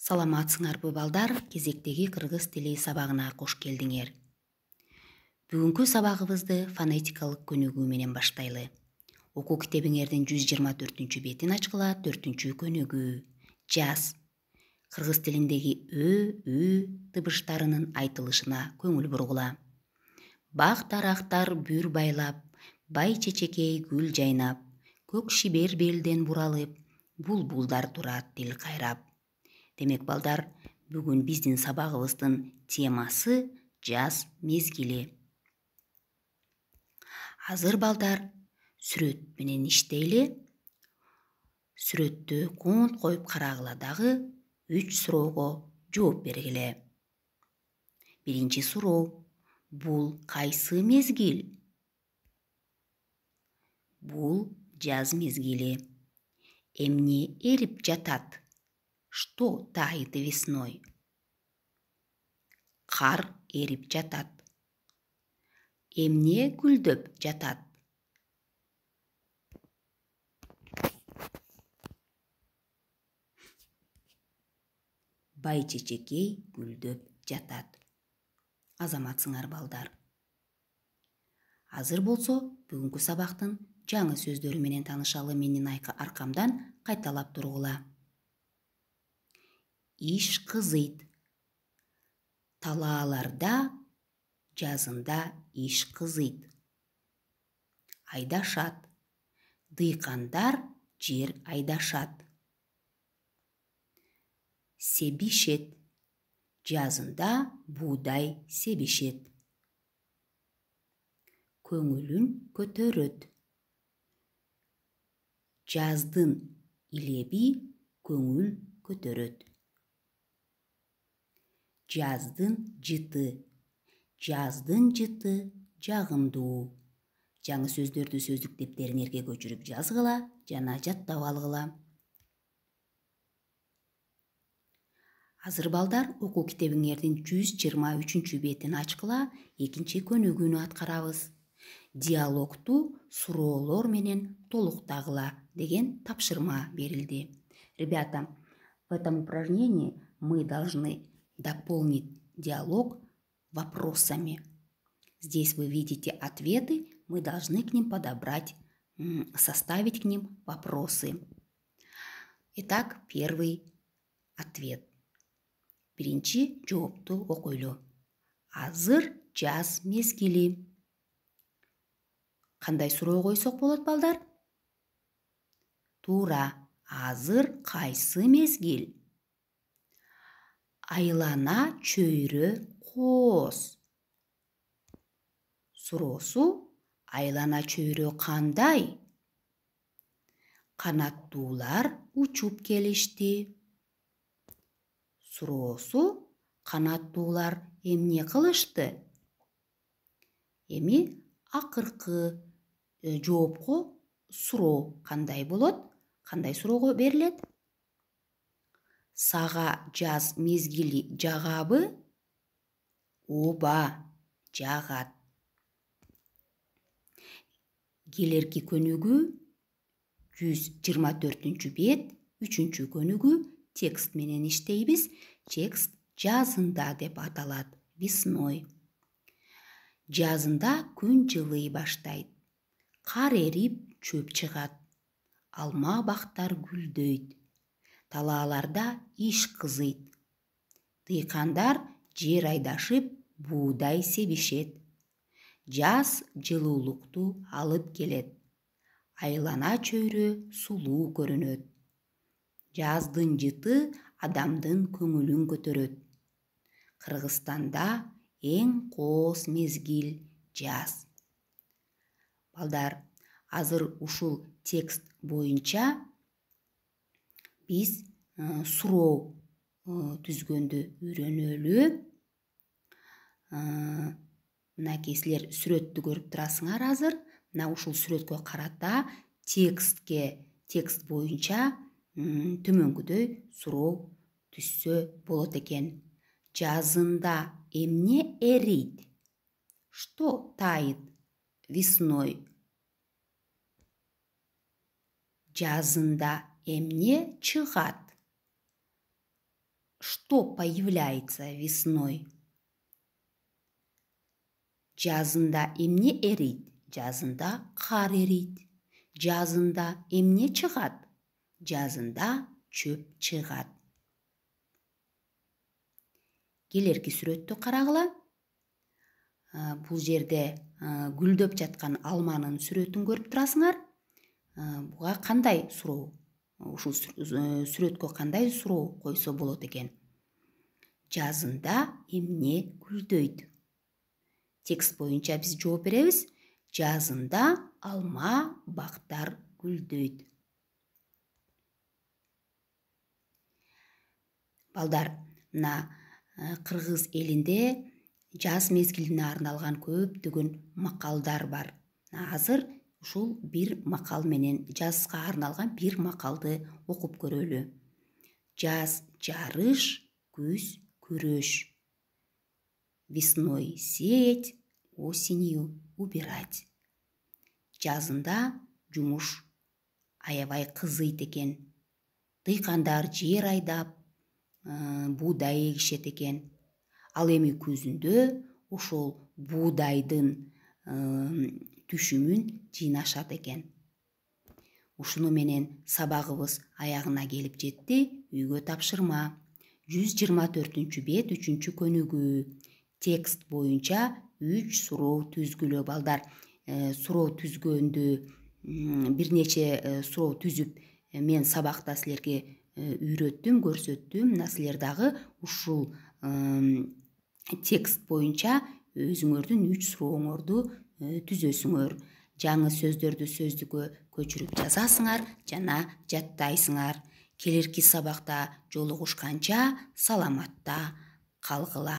Саламатсыңарбы балдар, кезектеги кыргыз тили сабагына кош келдиңер. Бүгүнкү сабагыбызды фонетикалык көнүгүү менен баштайлы. Окуу китебиңердин 124 бетин ачкыла. 4 көнүгүү. Жаз. Кыргыз тилиндеги ө, ү тыбыштарынын айтылышына көңүл бургула. Бак дарактар бүр байлап, бай чечекей гүл жайнап, көк шибер белден буралып, булбулдар турат тил кайрап. Демек балдар, бүгүн биздин сабагыбыздын темасы жаз мезгили. Азыр балдар, сүрөт менен иштейли. Сүрөттү конт коюп карагыла дагы 3 суроого жооп бергиле. Биринчи суроо. Бул кайсы мезгил? Бул жаз мезгили. Эмне эрип жатат? Что тает весной? Кар эрип жатат. Эмне гүлдөп жатат? Бай чечекей гүлдөп жатат. Азаматсыңар балдар. Азыр болсо, бүгүнкү сабактын жаңы сөздөрү менен таанышалы. Менин аркамдан кайталап тургула. Иш кызыйт. Талааларда жазында иш кызыйт. Айдашат. Дыйкандар жер айдашат. Себишет. Жазында буудай себишет. Көңүлүн көтөрөт. Жаздын илеби көңүл көтөрөт. Жаздын жыты. Жаздын жыты жагымдуу. Жаңы сөздөрдү сөздүк дептериңерге көчүрүп жазгыла жана жаттап алгыла. Азыр балдар, окуу китебиңердин 123 бетин ачкыла. Экинчи көнүгүүнү аткарабыз. Диалогту суроолор менен толуктагыла деген тапшырма берилди. Ребята, в этом упражнении мы должны дополнить диалог вопросами. Здесь вы видите ответы, мы должны к ним подобрать, составить к ним вопросы. Итак, первый ответ. Биринчи жоопту окуйлу. Азыр жаз мезгили. Кандай суроо койсок болот балдар? Туура. Азыр кайсы мезгил? Айлана чөйрө кооз. Суроосу айлана чөйрө кандай? Канаттуулар учуп келишти. Суроосу канаттуулар эмне кылышты? Эми акыркы жоопко суроо кандай болот? Кандай суроого берилет? Сага жаз мезгили жагабы? Ооба, жагат. Келерки көнүгүү 124 бет, 3 көнүгүү текст менен иштейбиз. Текст жазында деп аталат. Весной. Жазында күн жылый баштайт. Кар эрип, чөп чыгат. Алма бактар гүлдөйт. Талааларда иш кызыйт. Дыйкандар жер айдашып, буудай себишет. Жаз жылуулукту алып келет. Айлана чөйрө сулуу көрүнөт. Жаздын жыты адамдын көңүлүн көтөрөт. Кыргызстанда эң кооз мезгил жаз. Балдар, азыр ушул текст боюнча биз суроо түзгөндү үйрөнөлү. Мынакей силер сүрөттү көрүп турасыңар азыр. Мына ушул сүрөткө карата текст боюнча төмөнкүдөй суроо түзсө болот экен. Жазында эмне эрийт? Что тает весной? Жазында эмне чыгат? Что появляется весной? Жазында эмне эрийт? Жазында кар эрийт. Жазында эмне чыгат? Жазында чөп чыгат. Келерки сүрөттү карагыла. Бул жерде гүлдөп жаткан алманын сүрөтүн көрүп турасыңар. Буга кандай суроо? Ушул сүрөткө кандай суроо койсо болот экен? Жазында эмне гүлдөйт? Текст боюнча биз жооп беребиз. Жазында алма бактар гүлдөйт. Балдар, мына кыргыз элинде жаз мезгилине арналган көптөгөн макалдар бар. Азыр ушул бир макал менен, жазга арналган бир макалды окуп көрөлү. Жаз жарыш, күз күрөш. Весной сеять, осенью убирать. Жазында жумуш аябай кызыйт экен. Дыйкандар жер айдап, буудай эгишет экен. Ал эми күзүндө ошол буудайдын түшүмүн жыйнашат экен. Ушуну менен сабагыбыз аягына келип жетти. Үйгө тапшырма. 124 бет 3 көнүгүү. Текст боюнча 3 суроо түзгүлө. Балдар, суроо түзгөндү бир нече суроо түзүп мен сабакта силерге үйрөттүм, көрсөттүм. Мына силер дагы ушул текст боюнча өзүңөрдүн 3 сурооңорду түзөсүңөр. Жаңы сөздөрдү сөздүккө көчүрүп жазасыңар жана жаттайсыңар. Келерки сабакта жолугушканча саламатта калгыла.